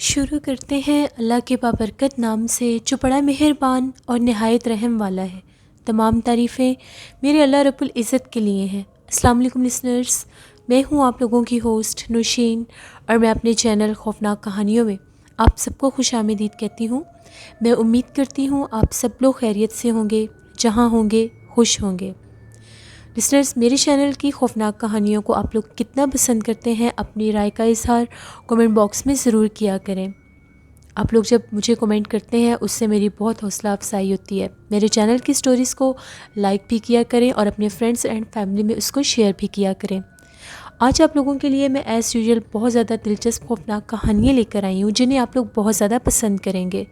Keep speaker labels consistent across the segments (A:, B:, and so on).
A: شروع کرتے ہیں اللہ کے بابرکت نام سے جو بڑا مہربان اور نہایت رحم والا ہے۔ تمام تعریفیں میرے اللہ رب العزت کے لیے ہیں۔ السلام علیکم لسنرز، میں ہوں آپ لوگوں کی ہوسٹ نوشین، اور میں اپنے چینل خوفناک کہانیوں میں آپ سب کو خوش آمدید کہتی ہوں۔ میں امید کرتی ہوں آپ سب لوگ خیریت سے ہوں گے، جہاں ہوں گے خوش ہوں گے۔ لسنرز، میرے چینل کی خوفناک کہانیوں کو آپ لوگ کتنا پسند کرتے ہیں اپنی رائے کا اظہار کمنٹ باکس میں ضرور کیا کریں۔ آپ لوگ جب مجھے کمنٹ کرتے ہیں اس سے میری بہت حوصلہ افزائی ہوتی ہے۔ میرے چینل کی سٹوریز کو لائک بھی کیا کریں اور اپنے فرینڈز اینڈ فیملی میں اس کو شیئر بھی کیا کریں۔ آج آپ لوگوں کے لیے میں ایز یوزول بہت زیادہ دلچسپ خوفناک کہانیاں لے کر آئی ہوں جنہیں آپ لوگ بہت زیادہ پسند کریں گے۔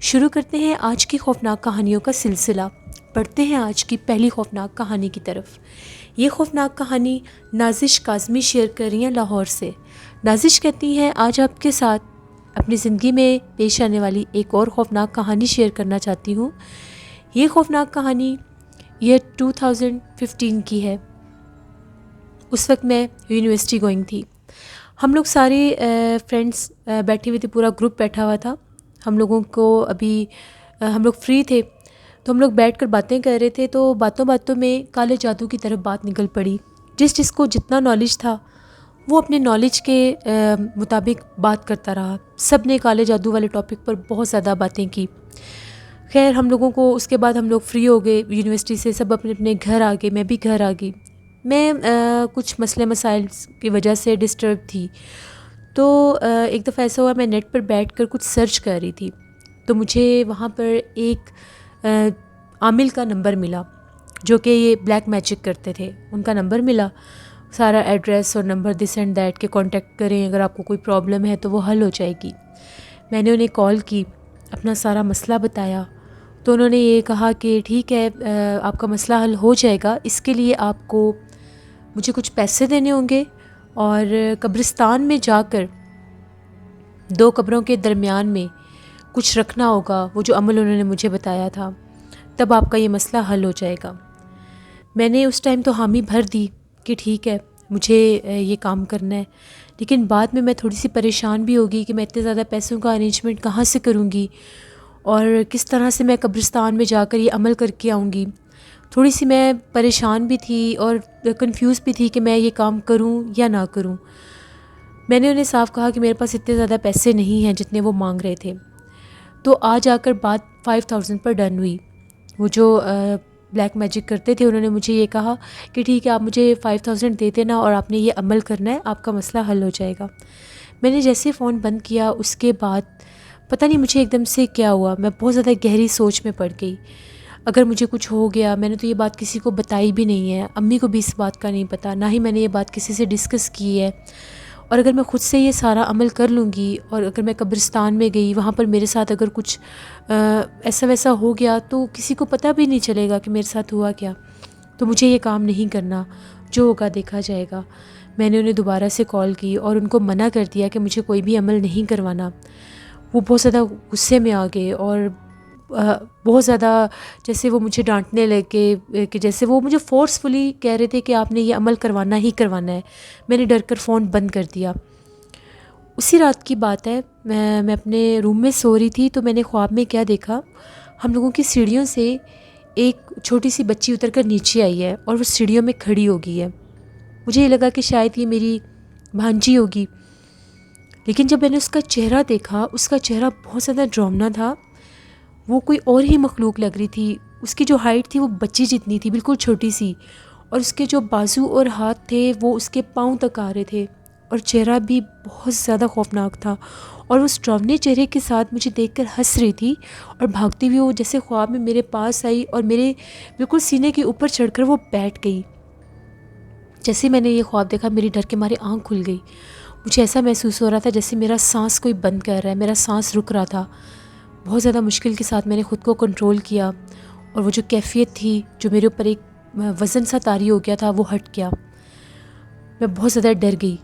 A: شروع کرتے ہیں آج کی خوفناک کہانیوں کا سلسلہ۔ پڑھتے ہیں آج کی پہلی خوفناک کہانی کی طرف۔ یہ خوفناک کہانی نازش کاظمی شیئر کر رہی ہیں لاہور سے۔ نازش کہتی ہیں آج آپ کے ساتھ اپنی زندگی میں پیش آنے والی ایک اور خوفناک کہانی شیئر کرنا چاہتی ہوں۔ یہ خوفناک کہانی یہ 2015 کی ہے۔ اس وقت میں یونیورسٹی گوئنگ تھی۔ ہم لوگ سارے فرینڈس بیٹھے ہوئے تھے، پورا گروپ بیٹھا ہوا تھا۔ ہم لوگوں کو ہم لوگ فری تھے تو ہم لوگ بیٹھ کر باتیں کر رہے تھے، تو باتوں باتوں میں کالے جادو کی طرف بات نکل پڑی۔ جس کو جتنا نالج تھا وہ اپنے نالج کے مطابق بات کرتا رہا۔ سب نے کالے جادو والے ٹاپک پر بہت زیادہ باتیں کی۔ خیر، ہم لوگوں کو اس کے بعد ہم لوگ فری ہو گئے یونیورسٹی سے، سب اپنے اپنے گھر آ گئے، میں بھی گھر آ گئی۔ میں کچھ مسئلے مسائل کی وجہ سے ڈسٹرب تھی، تو ایک دفعہ ایسا ہوا میں نیٹ پر بیٹھ کر کچھ سرچ کر رہی تھی، تو مجھے وہاں پر ایک عامل کا نمبر ملا جو کہ یہ بلیک میجک کرتے تھے۔ ان کا نمبر ملا، سارا ایڈریس اور نمبر دس اینڈ دیٹ کے کانٹیکٹ کریں، اگر آپ کو کوئی پرابلم ہے تو وہ حل ہو جائے گی۔ میں نے انہیں کال کی، اپنا سارا مسئلہ بتایا، تو انہوں نے یہ کہا کہ ٹھیک ہے، آپ کا مسئلہ حل ہو جائے گا، اس کے لیے آپ کو مجھے کچھ پیسے دینے ہوں گے اور قبرستان میں جا کر 2 قبروں کے درمیان میں کچھ رکھنا ہوگا، وہ جو عمل انہوں نے مجھے بتایا تھا، تب آپ کا یہ مسئلہ حل ہو جائے گا۔ میں نے اس ٹائم تو حامی بھر دی کہ ٹھیک ہے، مجھے یہ کام کرنا ہے، لیکن بعد میں تھوڑی سی پریشان بھی ہوگی کہ میں اتنے زیادہ پیسوں کا ارینجمنٹ کہاں سے کروں گی اور کس طرح سے میں قبرستان میں جا کر یہ عمل کر کے آؤں گی۔ تھوڑی سی میں پریشان بھی تھی اور کنفیوز بھی تھی کہ میں یہ کام کروں یا نہ کروں۔ میں نے انہیں صاف کہا کہ میرے پاس اتنے زیادہ پیسے نہیں ہیں جتنے وہ مانگ رہے تھے، تو آج آ کر بات 5000 پر ڈن ہوئی۔ وہ جو بلیک میجک کرتے تھے انہوں نے مجھے یہ کہا کہ ٹھیک ہے، آپ مجھے 5000 دے دینا اور آپ نے یہ عمل کرنا ہے، آپ کا مسئلہ حل ہو جائے گا۔ میں نے جیسے فون بند کیا اس کے بعد پتہ نہیں مجھے ایک دم سے کیا ہوا، میں بہت زیادہ گہری سوچ میں پڑ گئی۔ اگر مجھے کچھ ہو گیا، میں نے تو یہ بات کسی کو بتائی بھی نہیں ہے، امی کو بھی اس بات کا نہیں پتہ، نہ ہی میں نے یہ بات کسی سے ڈسکس کی ہے، اور اگر میں خود سے یہ سارا عمل کر لوں گی اور اگر میں قبرستان میں گئی، وہاں پر میرے ساتھ اگر کچھ ایسا ویسا ہو گیا تو کسی کو پتہ بھی نہیں چلے گا کہ میرے ساتھ ہوا کیا، تو مجھے یہ کام نہیں کرنا، جو ہوگا دیکھا جائے گا۔ میں نے انہیں دوبارہ سے کال کی اور ان کو منع کر دیا کہ مجھے کوئی بھی عمل نہیں کروانا۔ وہ بہت زیادہ غصے میں آ گئے اور بہت زیادہ جیسے وہ مجھے ڈانٹنے لگے کہ جیسے وہ مجھے فورسفلی کہہ رہے تھے کہ آپ نے یہ عمل کروانا ہی کروانا ہے۔ میں نے ڈر کر فون بند کر دیا۔ اسی رات کی بات ہے، میں اپنے روم میں سو رہی تھی، تو میں نے خواب میں کیا دیکھا، ہم لوگوں کی سیڑھیوں سے ایک چھوٹی سی بچی اتر کر نیچے آئی ہے اور وہ سیڑھیوں میں کھڑی ہو گئی ہے۔ مجھے یہ لگا کہ شاید یہ میری بھانجی ہوگی، لیکن جب میں نے اس کا چہرہ دیکھا، اس کا چہرہ بہت زیادہ ڈراؤنا تھا، وہ کوئی اور ہی مخلوق لگ رہی تھی۔ اس کی جو ہائٹ تھی وہ بچی جتنی تھی، بالکل چھوٹی سی، اور اس کے جو بازو اور ہاتھ تھے وہ اس کے پاؤں تک آ رہے تھے، اور چہرہ بھی بہت زیادہ خوفناک تھا، اور اس ڈراؤنے چہرے کے ساتھ مجھے دیکھ کر ہنس رہی تھی، اور بھاگتی ہوئی وہ جیسے خواب میں میرے پاس آئی اور میرے بالکل سینے کے اوپر چڑھ کر وہ بیٹھ گئی۔ جیسے میں نے یہ خواب دیکھا، میری ڈر کے مارے آنکھ کھل گئی۔ مجھے ایسا محسوس ہو رہا تھا جیسے میرا سانس کوئی بند کر رہا ہے، میرا سانس رک رہا تھا۔ بہت زیادہ مشکل کے ساتھ میں نے خود کو کنٹرول کیا، اور وہ جو کیفیت تھی جو میرے اوپر ایک وزن سا طاری ہو گیا تھا وہ ہٹ گیا۔ میں بہت زیادہ ڈر گئی،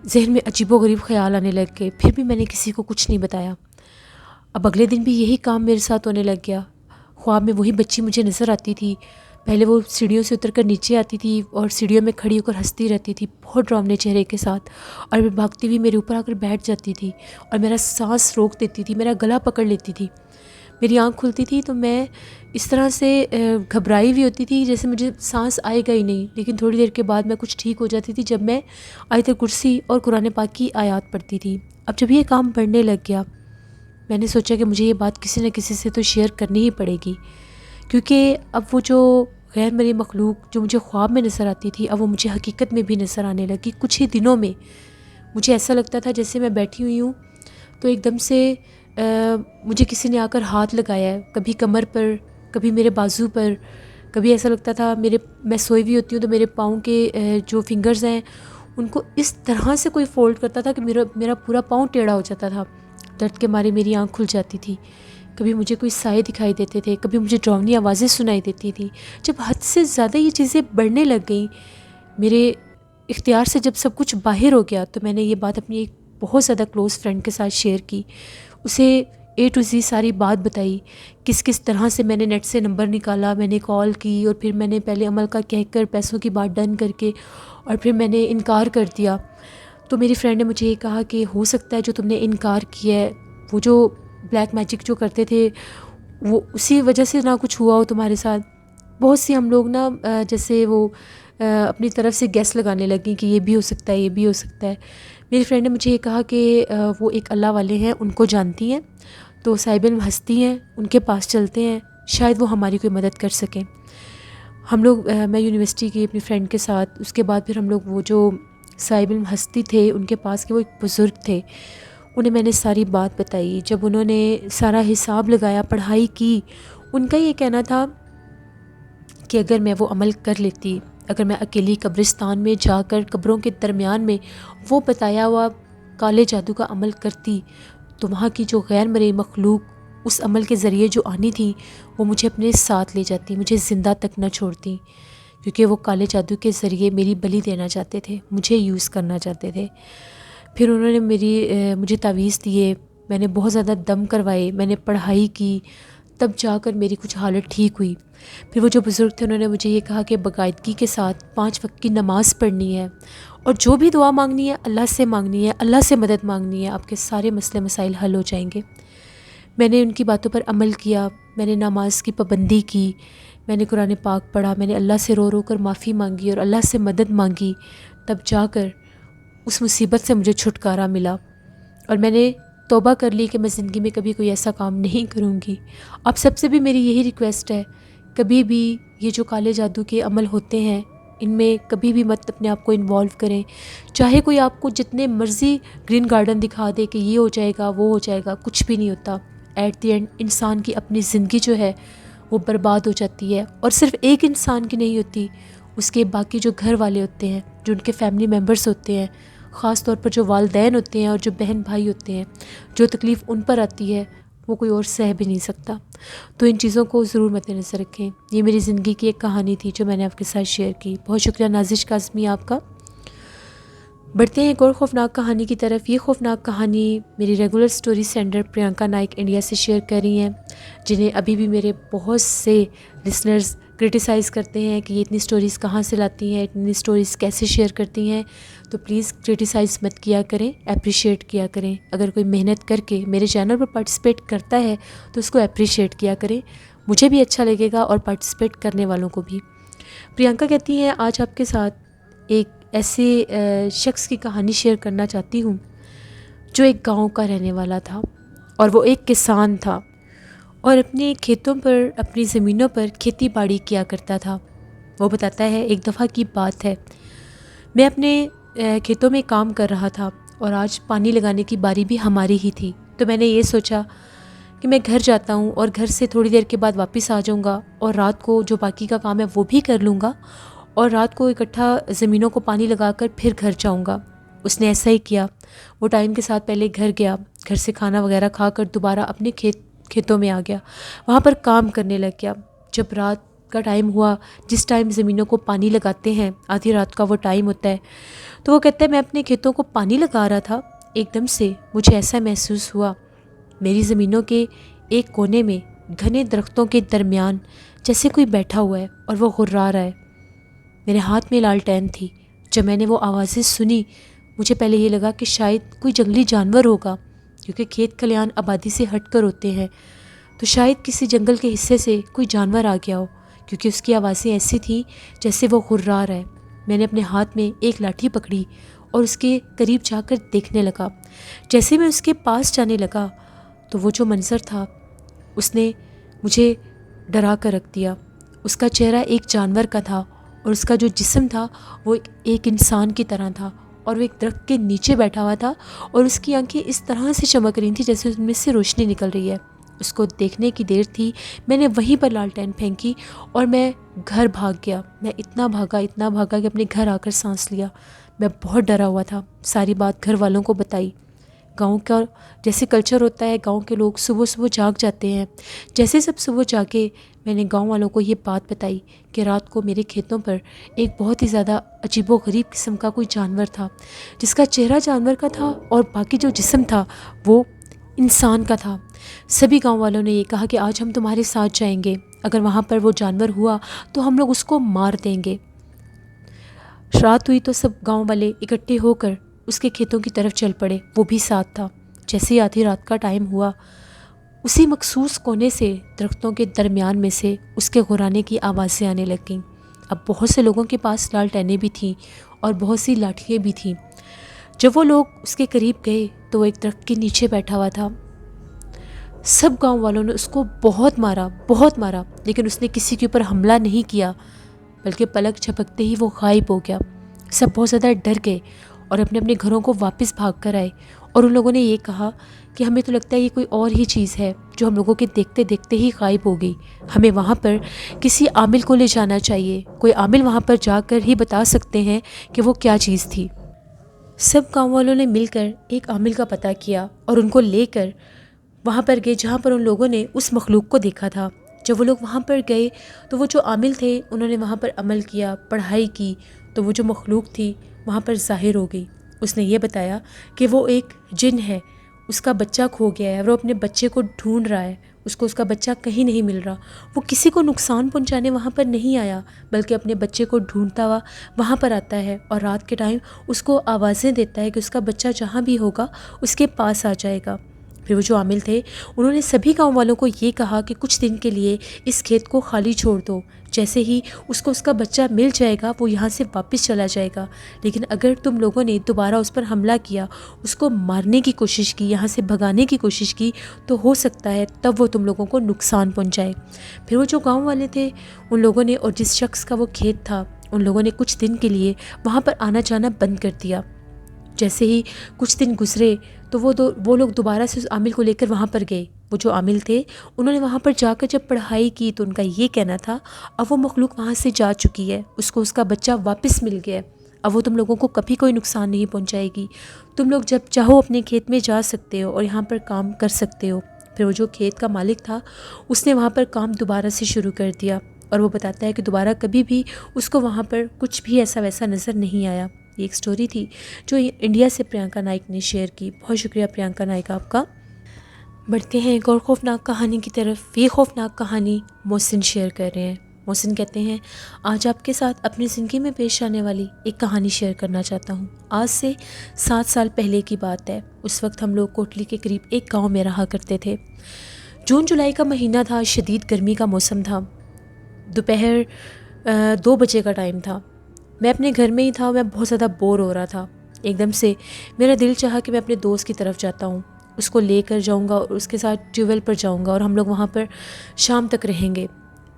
A: ذہن میں عجیب و غریب خیال آنے لگ گئے، پھر بھی میں نے کسی کو کچھ نہیں بتایا۔ اب اگلے دن بھی یہی کام میرے ساتھ ہونے لگ گیا۔ خواب میں وہی بچی مجھے نظر آتی تھی، پہلے وہ سیڑھیوں سے اتر کر نیچے آتی تھی اور سیڑھیوں میں کھڑی ہو کر ہنستی رہتی تھی بہت ڈراؤنے چہرے کے ساتھ، اور پھر بھاگتی ہوئی میرے اوپر آ کر بیٹھ جاتی تھی اور میرا سانس روک دیتی تھی، میرا گلا پکڑ لیتی تھی۔ میری آنکھ کھلتی تھی تو میں اس طرح سے گھبرائی ہوئی ہوتی تھی جیسے مجھے سانس آئے گا ہی نہیں، لیکن تھوڑی دیر کے بعد میں کچھ ٹھیک ہو جاتی تھی جب میں آیت کرسی اور قرآن پاک کی آیات پڑھتی تھی۔ اب جب یہ کام بڑھنے لگ گیا، میں نے سوچا کہ مجھے یہ بات کسی نہ کسی سے تو شیئر کرنی ہی پڑے گی، کیونکہ اب وہ جو غیر مرئی مخلوق جو مجھے خواب میں نظر آتی تھی اب وہ مجھے حقیقت میں بھی نظر آنے لگی۔ کچھ ہی دنوں میں مجھے ایسا لگتا تھا جیسے میں بیٹھی ہوئی ہوں تو ایک دم سے مجھے کسی نے آ کر ہاتھ لگایا ہے، کبھی کمر پر، کبھی میرے بازو پر، کبھی ایسا لگتا تھا میں سوئی ہوئی ہوتی ہوں تو میرے پاؤں کے جو فنگرز ہیں ان کو اس طرح سے کوئی فولڈ کرتا تھا کہ میرا پورا پاؤں ٹیڑھا ہو جاتا تھا۔ درد کے مارے میری آنکھ کھل جاتی تھی، کبھی مجھے کوئی سائے دکھائی دیتے تھے، کبھی مجھے ڈراؤنی آوازیں سنائی دیتی تھیں۔ جب حد سے زیادہ یہ چیزیں بڑھنے لگ گئیں، میرے اختیار سے جب سب کچھ باہر ہو گیا، تو میں نے یہ بات اپنی ایک بہت زیادہ کلوز فرینڈ کے ساتھ شیئر کی، اسے A to Z ساری بات بتائی، کس طرح سے میں نے نیٹ سے نمبر نکالا، میں نے کال کی، اور پھر میں نے پہلے عمل کا کہہ کر پیسوں کی بات ڈن کر کے اور پھر میں نے انکار کر دیا۔ تو میری فرینڈ نے مجھے یہ کہا کہ ہو سکتا ہے جو تم نے انکار کیا ہے وہ جو بلیک میجک جو کرتے تھے وہ اسی وجہ سے نہ کچھ ہوا ہو تمہارے ساتھ۔ بہت سی ہم لوگ نا جیسے وہ اپنی طرف سے گیس لگانے لگیں کہ یہ بھی ہو سکتا ہے، یہ بھی ہو سکتا ہے۔ میری فرینڈ نے مجھے یہ کہا کہ وہ ایک اللہ والے ہیں، ان کو جانتی ہیں، تو صاحب علم ہستی ہیں، ان کے پاس چلتے ہیں، شاید وہ ہماری کوئی مدد کر سکیں۔ ہم لوگ میں یونیورسٹی کی اپنی فرینڈ کے ساتھ، اس کے بعد پھر ہم لوگ وہ جو صاحب علم ہستی تھے ان کے پاس کے وہ ایک بزرگ تھے، انہیں میں نے ساری بات بتائی۔ جب انہوں نے سارا حساب لگایا، پڑھائی کی، ان کا یہ کہنا تھا کہ اگر میں وہ عمل کر لیتی، اگر میں اکیلی قبرستان میں جا کر قبروں کے درمیان میں وہ بتایا ہوا کالے جادو کا عمل کرتی تو وہاں کی جو غیر مرئی مخلوق اس عمل کے ذریعے جو آنی تھی وہ مجھے اپنے ساتھ لے جاتی، مجھے زندہ تک نہ چھوڑتی، کیونکہ وہ کالے جادو کے ذریعے میری بلی دینا چاہتے تھے، مجھے یوز کرنا چاہتے تھے۔ پھر انہوں نے مجھے تعویذ دیے، میں نے بہت زیادہ دم کروائے، میں نے پڑھائی کی، تب جا کر میری کچھ حالت ٹھیک ہوئی۔ پھر وہ جو بزرگ تھے انہوں نے مجھے یہ کہا کہ باقاعدگی کے ساتھ 5 وقت کی نماز پڑھنی ہے اور جو بھی دعا مانگنی ہے اللہ سے مانگنی ہے، اللہ سے مدد مانگنی ہے، آپ کے سارے مسئلے مسائل حل ہو جائیں گے۔ میں نے ان کی باتوں پر عمل کیا، میں نے نماز کی پابندی کی، میں نے قرآن پاک پڑھا، میں نے اللہ سے رو رو کر معافی مانگی اور اللہ سے مدد مانگی، تب جا کر اس مصیبت سے مجھے چھٹکارا ملا، اور میں نے توبہ کر لی کہ میں زندگی میں کبھی کوئی ایسا کام نہیں کروں گی۔ آپ سب سے بھی میری یہی ریکویسٹ ہے، کبھی بھی یہ جو کالے جادو کے عمل ہوتے ہیں ان میں کبھی بھی مت اپنے آپ کو انوالو کریں، چاہے کوئی آپ کو جتنے مرضی گرین گارڈن دکھا دے کہ یہ ہو جائے گا وہ ہو جائے گا، کچھ بھی نہیں ہوتا۔ ایٹ دی اینڈ انسان کی اپنی زندگی جو ہے وہ برباد ہو جاتی ہے، اور صرف ایک انسان کی نہیں ہوتی، اس کے باقی جو گھر والے ہوتے ہیں، جو ان کے فیملی ممبرس ہوتے ہیں، خاص طور پر جو والدین ہوتے ہیں اور جو بہن بھائی ہوتے ہیں، جو تکلیف ان پر آتی ہے وہ کوئی اور سہ بھی نہیں سکتا۔ تو ان چیزوں کو ضرور مد نظر رکھیں۔ یہ میری زندگی کی ایک کہانی تھی جو میں نے آپ کے ساتھ شیئر کی۔ بہت شکریہ نازش کاظمی آپ کا۔ بڑھتے ہیں ایک اور خوفناک کہانی کی طرف۔ یہ خوفناک کہانی میری regular story sender Priyanka Naik India سے شیئر کر رہی ہیں، جنہیں ابھی بھی میرے بہت سے لسنرز کرٹیسائز کرتے ہیں کہ یہ اتنی سٹوریز کہاں سے لاتی ہیں، اتنی سٹوریز کیسے شیئر کرتی ہیں۔ تو پلیز کرٹیسائز مت کیا کریں، اپریشیٹ کیا کریں۔ اگر کوئی محنت کر کے میرے چینل پر پارٹیسپیٹ کرتا ہے تو اس کو اپریشیٹ کیا کریں، مجھے بھی اچھا لگے گا اور پارٹیسپیٹ کرنے والوں کو بھی۔ پرینکا کہتی ہیں آج آپ کے ساتھ ایک ایسے شخص کی کہانی شیئر کرنا چاہتی ہوں جو ایک گاؤں کا رہنے والا تھا، اور وہ ایک کسان تھا اور اپنے کھیتوں پر، اپنی زمینوں پر کھیتی باڑی کیا کرتا تھا۔ وہ بتاتا ہے ایک دفعہ کی بات ہے، میں اپنے کھیتوں میں کام کر رہا تھا اور آج پانی لگانے کی باری بھی ہماری ہی تھی، تو میں نے یہ سوچا کہ میں گھر جاتا ہوں اور گھر سے تھوڑی دیر کے بعد واپس آ جاؤں گا اور رات کو جو باقی کا کام ہے وہ بھی کر لوں گا، اور رات کو اکٹھا زمینوں کو پانی لگا کر پھر گھر جاؤں گا۔ اس نے ایسا ہی کیا، وہ ٹائم کے ساتھ پہلے گھر گیا، گھر سے کھانا وغیرہ کھا کر دوبارہ اپنے کھیتوں میں آ گیا، وہاں پر کام کرنے لگ گیا۔ جب رات کا ٹائم ہوا، جس ٹائم زمینوں کو پانی لگاتے ہیں، آدھی رات کا وہ ٹائم ہوتا ہے، تو وہ کہتا ہے میں اپنے کھیتوں کو پانی لگا رہا تھا، ایک دم سے مجھے ایسا محسوس ہوا میری زمینوں کے ایک کونے میں گھنے درختوں کے درمیان جیسے کوئی بیٹھا ہوا ہے اور وہ غرا رہا ہے۔ میرے ہاتھ میں لالٹین تھی۔ جب میں نے وہ آوازیں سنی مجھے پہلے یہ لگا کہ شاید کوئی جنگلی جانور ہوگا، کیونکہ کھیت کھلیان آبادی سے ہٹ کر ہوتے ہیں، تو شاید کسی جنگل کے حصے سے کوئی جانور آ گیا ہو، کیونکہ اس کی آوازیں ایسی تھیں جیسے وہ غرا رہا ہے۔ میں نے اپنے ہاتھ میں ایک لاٹھی پکڑی اور اس کے قریب جا کر دیکھنے لگا۔ جیسے میں اس کے پاس جانے لگا تو وہ جو منظر تھا اس نے مجھے ڈرا کر رکھ دیا۔ اس کا چہرہ ایک جانور کا تھا اور اس کا جو جسم تھا وہ ایک انسان کی طرح تھا، اور وہ ایک درخت کے نیچے بیٹھا ہوا تھا، اور اس کی آنکھیں اس طرح سے چمک رہی تھیں جیسے ان میں سے روشنی نکل رہی ہے۔ اس کو دیکھنے کی دیر تھی، میں نے وہیں پر لالٹین پھینکی اور میں گھر بھاگ گیا۔ میں اتنا بھاگا کہ اپنے گھر آ کر سانس لیا۔ میں بہت ڈرا ہوا تھا، ساری بات گھر والوں کو بتائی۔ گاؤں کا جیسے کلچر ہوتا ہے، گاؤں کے لوگ صبح صبح جاگ جاتے ہیں۔ جیسے سب صبح جاگے میں نے گاؤں والوں کو یہ بات بتائی کہ رات کو میرے کھیتوں پر ایک بہت ہی زیادہ عجیب و غریب قسم کا کوئی جانور تھا، جس کا چہرہ جانور کا تھا اور باقی جو جسم تھا وہ انسان کا تھا۔ سبھی گاؤں والوں نے یہ کہا کہ آج ہم تمہارے ساتھ جائیں گے، اگر وہاں پر وہ جانور ہوا تو ہم لوگ اس کو مار دیں گے۔ رات ہوئی تو سب گاؤں والے اکٹھے ہو کر اس کے کھیتوں کی طرف چل پڑے، وہ بھی ساتھ تھا۔ جیسے ہی آدھی رات کا ٹائم ہوا، اسی مخصوص کونے سے درختوں کے درمیان میں سے اس کے غرانے کی آوازیں آنے لگیں۔ اب بہت سے لوگوں کے پاس لالٹینیں بھی تھیں اور بہت سی لاٹھیاں بھی تھیں۔ جب وہ لوگ اس کے قریب گئے تو وہ ایک درخت کے نیچے بیٹھا ہوا تھا۔ سب گاؤں والوں نے اس کو بہت مارا، لیکن اس نے کسی کے اوپر حملہ نہیں کیا، بلکہ پلک جھپکتے ہی وہ غائب ہو گیا۔ سب بہت زیادہ ڈر گئے اور اپنے اپنے گھروں کو واپس بھاگ کر آئے، اور ان لوگوں نے یہ کہا کہ ہمیں تو لگتا ہے یہ کوئی اور ہی چیز ہے جو ہم لوگوں کے دیکھتے دیکھتے ہی غائب ہو گئی، ہمیں وہاں پر کسی عامل کو لے جانا چاہیے، کوئی عامل وہاں پر جا کر ہی بتا سکتے ہیں کہ وہ کیا چیز تھی۔ سب گاؤں والوں نے مل کر ایک عامل کا پتہ کیا اور ان کو لے کر وہاں پر گئے جہاں پر ان لوگوں نے اس مخلوق کو دیکھا تھا۔ جب وہ لوگ وہاں پر گئے تو وہ جو عامل تھے انہوں نے وہاں پر عمل کیا، پڑھائی کی، تو وہ جو مخلوق تھی وہاں پر ظاہر ہو گئی۔ اس نے یہ بتایا کہ وہ ایک جن ہے، اس کا بچہ کھو گیا ہے اور وہ اپنے بچے کو ڈھونڈ رہا ہے، اس کا بچہ کہیں نہیں مل رہا۔ وہ کسی کو نقصان پہنچانے وہاں پر نہیں آیا، بلکہ اپنے بچے کو ڈھونڈتا ہوا وہاں پر آتا ہے، اور رات کے ٹائم اس کو آوازیں دیتا ہے کہ اس کا بچہ جہاں بھی ہوگا اس کے پاس آ جائے گا۔ پھر وہ جو عامل تھے انہوں نے سبھی گاؤں والوں کو یہ کہا کہ کچھ دن کے لیے اس کھیت کو خالی چھوڑ دو، جیسے ہی اس کو اس کا بچہ مل جائے گا وہ یہاں سے واپس چلا جائے گا، لیکن اگر تم لوگوں نے دوبارہ اس پر حملہ کیا، اس کو مارنے کی کوشش کی، یہاں سے بھگانے کی کوشش کی، تو ہو سکتا ہے تب وہ تم لوگوں کو نقصان پہنچائے۔ پھر وہ جو گاؤں والے تھے ان لوگوں نے، اور جس شخص کا وہ کھیت تھا، ان لوگوں نے کچھ دن کے لیے وہاں پر آنا جانا بند کر دیا۔ جیسے ہی کچھ دن گزرے تو وہ لوگ دوبارہ سے اس عامل کو لے کر وہاں پر گئے۔ وہ جو عامل تھے انہوں نے وہاں پر جا کر جب پڑھائی کی تو ان کا یہ کہنا تھا اب وہ مخلوق وہاں سے جا چکی ہے، اس کو اس کا بچہ واپس مل گیا ہے، اب وہ تم لوگوں کو کبھی کوئی نقصان نہیں پہنچائے گی، تم لوگ جب چاہو اپنے کھیت میں جا سکتے ہو اور یہاں پر کام کر سکتے ہو۔ پھر وہ جو کھیت کا مالک تھا اس نے وہاں پر کام دوبارہ سے شروع کر دیا، اور وہ بتاتا ہے کہ دوبارہ کبھی بھی اس کو وہاں پر کچھ بھی ایسا ویسا نظر نہیں آیا۔ یہ ایک سٹوری تھی جو انڈیا سے پرینکا نائک نے شیئر کی۔ بہت شکریہ پرینکا نائک آپ کا۔ بڑھتے ہیں ایک اور خوفناک کہانی کی طرف۔ یہ خوفناک کہانی محسن شیئر کر رہے ہیں۔ محسن کہتے ہیں آج آپ کے ساتھ اپنی زندگی میں پیش آنے والی ایک کہانی شیئر کرنا چاہتا ہوں۔ آج سے 7 سال پہلے کی بات ہے۔ اس وقت ہم لوگ کوٹلی کے قریب ایک گاؤں میں رہا کرتے تھے۔ جون جولائی کا مہینہ تھا، شدید گرمی کا موسم تھا، دوپہر 2 بجے کا ٹائم تھا۔ میں اپنے گھر میں ہی تھا، میں بہت زیادہ بور ہو رہا تھا۔ ایک دم سے میرا دل چاہا کہ میں اپنے دوست کی طرف جاتا ہوں، اس کو لے کر جاؤں گا اور اس کے ساتھ ٹیوب ویل پر جاؤں گا اور ہم لوگ وہاں پر شام تک رہیں گے۔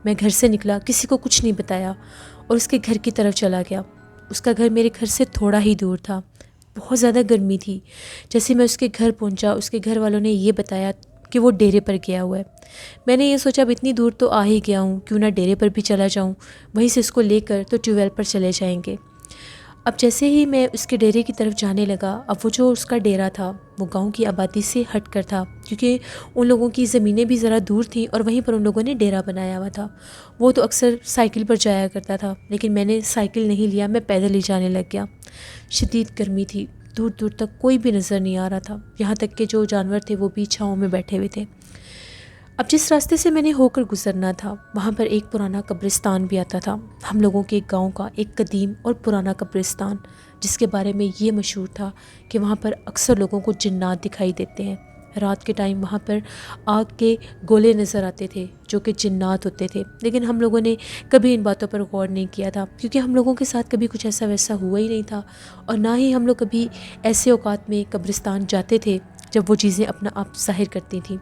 A: میں گھر سے نکلا، کسی کو کچھ نہیں بتایا اور اس کے گھر کی طرف چلا گیا۔ اس کا گھر میرے گھر سے تھوڑا ہی دور تھا، بہت زیادہ گرمی تھی۔ جیسے میں اس کے گھر پہنچا، اس کے گھر والوں نے یہ بتایا کہ وہ ڈیرے پر گیا ہوا ہے۔ میں نے یہ سوچا اب اتنی دور تو آ ہی گیا ہوں، کیوں نہ ڈیرے پر بھی چلا جاؤں، وہیں سے اس کو لے کر تو ٹیوب ویل پر چلے جائیں گے۔ اب جیسے ہی میں اس کے ڈیرے کی طرف جانے لگا، اب وہ جو اس کا ڈیرا تھا وہ گاؤں کی آبادی سے ہٹ کر تھا، کیونکہ ان لوگوں کی زمینیں بھی ذرا دور تھیں اور وہیں پر ان لوگوں نے ڈیرا بنایا ہوا تھا۔ وہ تو اکثر سائیکل پر جایا کرتا تھا، لیکن میں نے سائیکل نہیں لیا، میں پیدل ہی جانے لگ گیا۔ شدید گرمی تھی، دور دور تک کوئی بھی نظر نہیں آ رہا تھا، یہاں تک کہ جو جانور تھے وہ بھی چھاؤں میں بیٹھے ہوئے تھے۔ اب جس راستے سے میں نے ہو کر گزرنا تھا وہاں پر ایک پرانا قبرستان بھی آتا تھا، ہم لوگوں کے گاؤں کا ایک قدیم اور پرانا قبرستان، جس کے بارے میں یہ مشہور تھا کہ وہاں پر اکثر لوگوں کو جنات دکھائی دیتے ہیں۔ رات کے ٹائم وہاں پر آگ کے گولے نظر آتے تھے جو کہ جنات ہوتے تھے، لیکن ہم لوگوں نے کبھی ان باتوں پر غور نہیں کیا تھا، کیونکہ ہم لوگوں کے ساتھ کبھی کچھ ایسا ویسا ہوا ہی نہیں تھا، اور نہ ہی ہم لوگ کبھی ایسے اوقات میں قبرستان جاتے تھے جب وہ چیزیں اپنا آپ ظاہر کرتی تھیں۔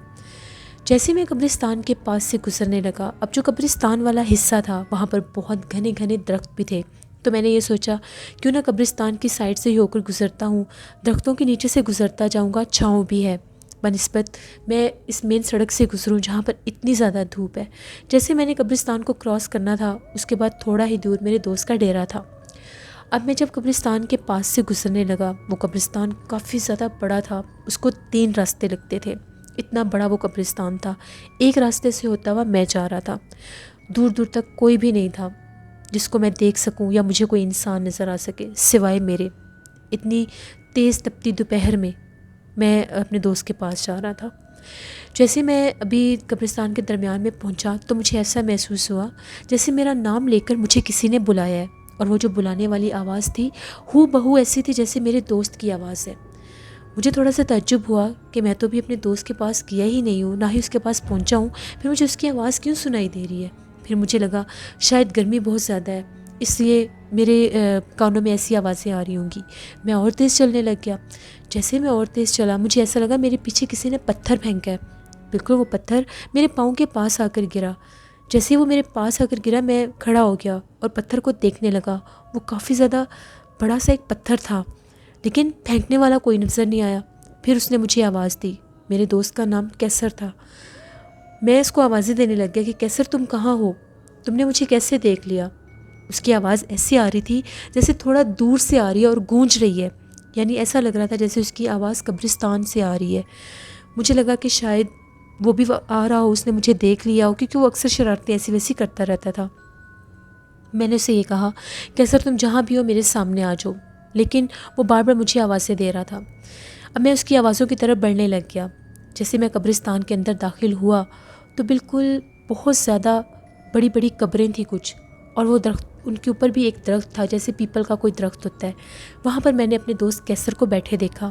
A: جیسے میں قبرستان کے پاس سے گزرنے لگا، اب جو قبرستان والا حصہ تھا وہاں پر بہت گھنے گھنے درخت بھی تھے، تو میں نے یہ سوچا کیوں نہ قبرستان کی سائڈ سے ہی ہو کر گزرتا ہوں، درختوں کے نیچے سے گزرتا جاؤں گا، چھاؤں بھی ہے بنسبت میں اس مین سڑک سے گزروں جہاں پر اتنی زیادہ دھوپ ہے۔ جیسے میں نے قبرستان کو کراس کرنا تھا، اس کے بعد تھوڑا ہی دور میرے دوست کا ڈیرا تھا۔ اب میں جب قبرستان کے پاس سے گزرنے لگا، وہ قبرستان کافی زیادہ بڑا تھا، اس کو 3 راستے لگتے تھے، اتنا بڑا وہ قبرستان تھا۔ ایک راستے سے ہوتا ہوا میں جا رہا تھا، دور دور تک کوئی بھی نہیں تھا جس کو میں دیکھ سکوں یا مجھے کوئی انسان نظر آ سکے سوائے میرے۔ اتنی تیز تپتی دوپہر میں میں اپنے دوست کے پاس جا رہا تھا۔ جیسے میں ابھی قبرستان کے درمیان میں پہنچا تو مجھے ایسا محسوس ہوا جیسے میرا نام لے کر مجھے کسی نے بلایا ہے، اور وہ جو بلانے والی آواز تھی ہو بہو ایسی تھی جیسے میرے دوست کی آواز ہے۔ مجھے تھوڑا سا تعجب ہوا کہ میں تو بھی اپنے دوست کے پاس گیا ہی نہیں ہوں، نہ ہی اس کے پاس پہنچا ہوں، پھر مجھے اس کی آواز کیوں سنائی دے رہی ہے؟ پھر مجھے لگا شاید گرمی بہت زیادہ ہے، اس لیے میرے کانوں میں ایسی آوازیں آ رہی ہوں گی۔ میں اور تیز چلنے لگ گیا۔ جیسے میں اور تیز چلا مجھے ایسا لگا میرے پیچھے کسی نے پتھر پھینکا ہے، بالکل وہ پتھر میرے پاؤں کے پاس آ کر گرا۔ جیسے وہ میرے پاس آ کر گرا میں کھڑا ہو گیا اور پتھر کو دیکھنے لگا۔ وہ کافی زیادہ بڑا سا ایک پتھر تھا، لیکن پھینکنے والا کوئی نظر نہیں آیا۔ پھر اس نے مجھے آواز دی، میرے دوست کا نام کیسر تھا۔ میں اس کو آوازیں دینے لگ گیا کہ کیسر تم کہاں ہو، تم نے مجھے کیسے دیکھ لیا؟ اس کی آواز ایسی آ رہی تھی جیسے تھوڑا دور سے آ رہی ہے اور گونج رہی ہے، یعنی ایسا لگ رہا تھا جیسے اس کی آواز قبرستان سے آ رہی ہے۔ مجھے لگا کہ شاید وہ بھی آ رہا ہو، اس نے مجھے دیکھ لیا ہو، کیونکہ وہ اکثر شرارتیں ایسی ویسی کرتا رہتا تھا۔ میں نے اسے یہ کہا کیسر تم جہاں بھی ہو میرے سامنے آ جاؤ، لیکن وہ بار بار مجھے آوازیں دے رہا تھا۔ اب میں اس کی آوازوں کی طرف بڑھنے لگ گیا۔ جیسے میں قبرستان کے اندر داخل ہوا تو بالکل بہت زیادہ بڑی بڑی قبریں تھیں کچھ، اور وہ درخت، ان کے اوپر بھی ایک درخت تھا جیسے پیپل کا کوئی درخت ہوتا ہے۔ وہاں پر میں نے اپنے دوست کیسر کو بیٹھے دیکھا۔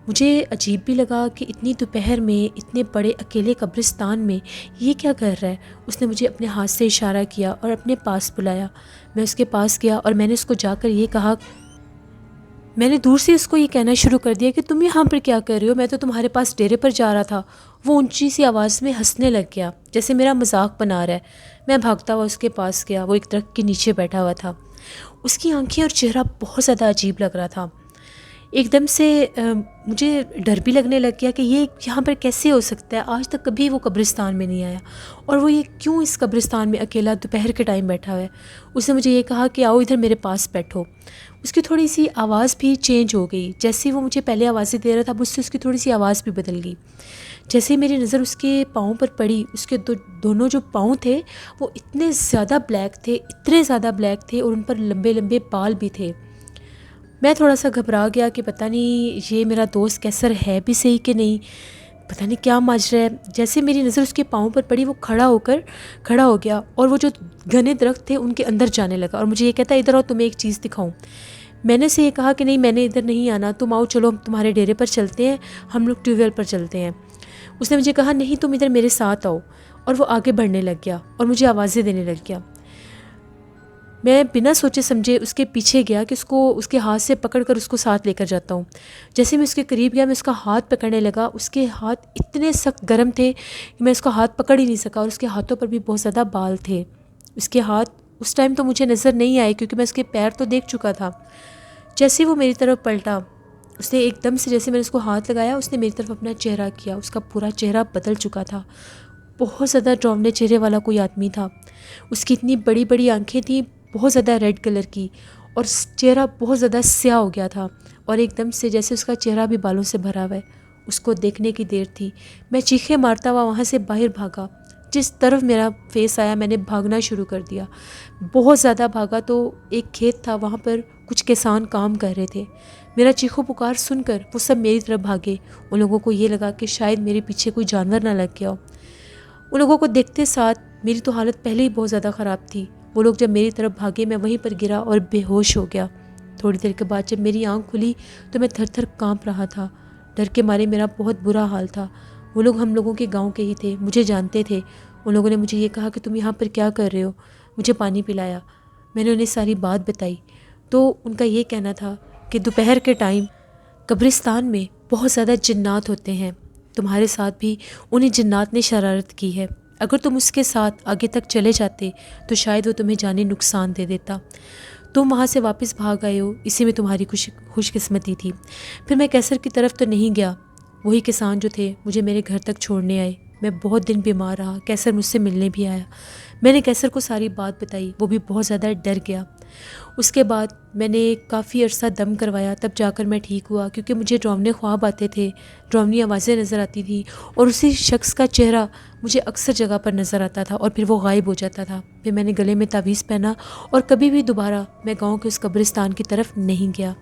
A: مجھے عجیب بھی لگا کہ اتنی دوپہر میں اتنے بڑے اکیلے قبرستان میں یہ کیا کر رہا ہے۔ اس نے مجھے اپنے ہاتھ سے اشارہ کیا اور اپنے پاس بلایا۔ میں اس کے پاس گیا اور میں نے اس کو جا کر یہ کہا، میں نے دور سے اس کو یہ کہنا شروع کر دیا کہ تم یہاں پر کیا کر رہے ہو، میں تو تمہارے پاس ڈیرے پر جا رہا تھا۔ وہ اونچی سی آواز میں ہنسنے لگ گیا جیسے میرا مذاق بنا رہا ہے۔ میں بھاگتا ہوا اس کے پاس گیا، وہ ایک درخت کے نیچے بیٹھا ہوا تھا۔ اس کی آنکھیں اور چہرہ بہت زیادہ عجیب لگ رہا تھا۔ ایک دم سے مجھے ڈر بھی لگنے لگ گیا کہ یہ یہاں پر کیسے ہو سکتا ہے، آج تک کبھی وہ قبرستان میں نہیں آیا، اور وہ یہ کیوں اس قبرستان میں اکیلا دوپہر کے ٹائم بیٹھا ہوا ہے۔ اس نے مجھے یہ کہا کہ آؤ ادھر میرے پاس بیٹھو۔ اس کی تھوڑی سی آواز بھی چینج ہو گئی، جیسے وہ مجھے پہلے آوازیں دے رہا تھا مجھ سے اس کی تھوڑی سی آواز بھی بدل گئی۔ جیسے میری نظر اس کے پاؤں پر پڑی، اس کے دونوں جو پاؤں تھے وہ اتنے زیادہ بلیک تھے، اتنے زیادہ بلیک تھے، اور ان پر لمبے لمبے بال بھی تھے۔ میں تھوڑا سا گھبرا گیا کہ پتہ نہیں یہ میرا دوست کیسر ہے بھی صحیح کہ نہیں، پتہ نہیں کیا ماجرا ہے۔ جیسے میری نظر اس کے پاؤں پر پڑی وہ کھڑا ہو گیا، اور وہ جو گھنے درخت تھے ان کے اندر جانے لگا، اور مجھے یہ کہتا ادھر آؤ تمہیں ایک چیز دکھاؤں۔ میں نے اسے یہ کہا کہ نہیں میں نے ادھر نہیں آنا، تم آؤ چلو ہم تمہارے ڈیرے پر چلتے ہیں، ہم لوگ ٹیوب ویل پر چلتے ہیں۔ اس نے مجھے کہا نہیں تم ادھر میرے ساتھ آؤ، اور وہ آگے بڑھنے لگ گیا اور مجھے آوازیں دینے لگ گیا۔ میں بنا سوچے سمجھے اس کے پیچھے گیا کہ اس کے ہاتھ سے پکڑ کر اس کو ساتھ لے کر جاتا ہوں۔ جیسے میں اس کے قریب گیا میں اس کا ہاتھ پکڑنے لگا، اس کے ہاتھ اتنے سخت گرم تھے کہ میں اس کا ہاتھ پکڑ ہی نہیں سکا، اور اس کے ہاتھوں پر بھی بہت زیادہ بال تھے۔ اس کے ہاتھ اس ٹائم تو مجھے نظر نہیں آئے کیونکہ میں اس کے پیر تو دیکھ چکا تھا۔ جیسے وہ میری طرف پلٹا، اس نے ایک دم سے جیسے میں نے اس کو ہاتھ لگایا اس نے میری طرف اپنا چہرہ کیا، اس کا پورا چہرہ بدل چکا تھا، بہت زیادہ ڈراؤنے چہرے والا کوئی آدمی تھا۔ اس کی اتنی بڑی بڑی آنکھیں تھیں، بہت زیادہ ریڈ کلر کی، اور چہرہ بہت زیادہ سیاہ ہو گیا تھا، اور ایک دم سے جیسے اس کا چہرہ بھی بالوں سے بھرا ہوا ہے۔ اس کو دیکھنے کی دیر تھی، میں چیخیں مارتا ہوا وہاں سے باہر بھاگا۔ جس طرف میرا فیس آیا میں نے بھاگنا شروع کر دیا، بہت زیادہ بھاگا تو ایک کھیت تھا، وہاں پر کچھ کسان کام کر رہے تھے۔ میرا چیخو پکار سن کر وہ سب میری طرف بھاگے۔ ان لوگوں کو یہ لگا کہ شاید میرے پیچھے کوئی جانور نہ لگ گیا ہو۔ ان لوگوں کو دیکھتے ساتھ میری تو حالت پہلے ہی بہت زیادہ خراب تھی۔ وہ لوگ جب میری طرف بھاگے میں وہیں پر گرا اور بے ہوش ہو گیا۔ تھوڑی دیر کے بعد جب میری آنکھ کھلی تو میں تھر تھر کانپ رہا تھا، ڈر کے مارے میرا بہت برا حال تھا۔ وہ لوگ ہم لوگوں کے گاؤں کے ہی تھے، مجھے جانتے تھے۔ ان لوگوں نے مجھے یہ کہا کہ تم یہاں پر کیا کر رہے ہو، مجھے پانی پلایا۔ میں نے انہیں ساری بات بتائی تو ان کا یہ کہنا تھا کہ دوپہر کے ٹائم قبرستان میں بہت زیادہ جنات ہوتے ہیں، تمہارے ساتھ بھی انہیں جنات نے شرارت کی ہے، اگر تم اس کے ساتھ آگے تک چلے جاتے تو شاید وہ تمہیں جانی نقصان دے دیتا، تم وہاں سے واپس بھاگ آئے ہو، اسی میں تمہاری خوش قسمتی تھی۔ پھر میں کیسر کی طرف تو نہیں گیا، وہی کسان جو تھے مجھے میرے گھر تک چھوڑنے آئے۔ میں بہت دن بیمار رہا، کیسر مجھ سے ملنے بھی آیا، میں نے کیسر کو ساری بات بتائی، وہ بھی بہت زیادہ ڈر گیا۔ اس کے بعد میں نے کافی عرصہ دم کروایا، تب جا کر میں ٹھیک ہوا، کیونکہ مجھے ڈراؤنے خواب آتے تھے، ڈراؤنی آوازیں نظر آتی تھیں، اور اسی شخص کا چہرہ مجھے اکثر جگہ پر نظر آتا تھا اور پھر وہ غائب ہو جاتا تھا۔ پھر میں نے گلے میں تعویذ پہنا اور کبھی بھی دوبارہ میں گاؤں کے اس قبرستان کی طرف نہیں گیا۔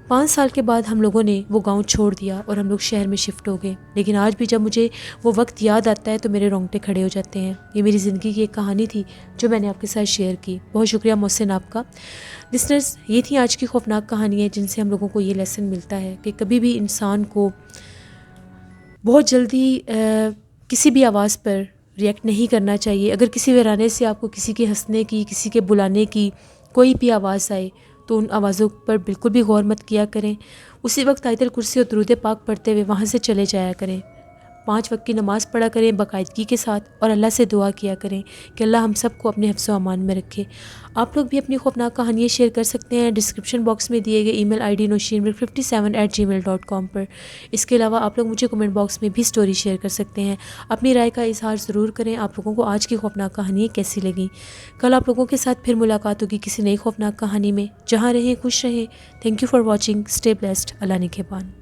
A: 5 سال کے بعد ہم لوگوں نے وہ گاؤں چھوڑ دیا اور ہم لوگ شہر میں شفٹ ہو گئے، لیکن آج بھی جب مجھے وہ وقت یاد آتا ہے تو میرے رونگٹے کھڑے ہو جاتے ہیں۔ یہ میری زندگی کی ایک کہانی تھی جو میں نے آپ کے ساتھ شیئر کی۔ بہت شکریہ محسن آپ کا۔ لسنرز، یہ تھی آج کی خوفناک کہانی ہے جن سے ہم لوگوں کو یہ لیسن ملتا ہے کہ کبھی بھی انسان کو بہت جلدی کسی بھی آواز پر ریئیکٹ نہیں کرنا چاہیے۔ اگر کسی ویرانے سے آپ کو کسی کے ہنسنے کی، کسی کے بلانے کی کوئی بھی آواز آئے تو ان آوازوں پر بالکل بھی غور مت کیا کریں، اسی وقت آیت الکرسی اور درود پاک پڑھتے ہوئے وہاں سے چلے جایا کریں۔ 5 وقت کی نماز پڑھا کریں باقاعدگی کے ساتھ اور اللہ سے دعا کیا کریں کہ اللہ ہم سب کو اپنے حفظ و امان میں رکھے۔ آپ لوگ بھی اپنی خوفناک کہانیاں شیئر کر سکتے ہیں ڈسکرپشن باکس میں دیے گئے ای میل آئی ڈی nosheenmir57@gmail.com پر۔ اس کے علاوہ آپ لوگ مجھے کمنٹ باکس میں بھی سٹوری شیئر کر سکتے ہیں، اپنی رائے کا اظہار ضرور کریں۔ آپ لوگوں کو آج کی خوفناک کہانیاں کیسی لگیں؟ کل آپ لوگوں کے ساتھ پھر ملاقات ہوگی کسی نئی خوفناک کہانی میں۔ جہاں رہیں خوش رہیں۔ Thank you for watching, stay blessed, اللہ نگہبان۔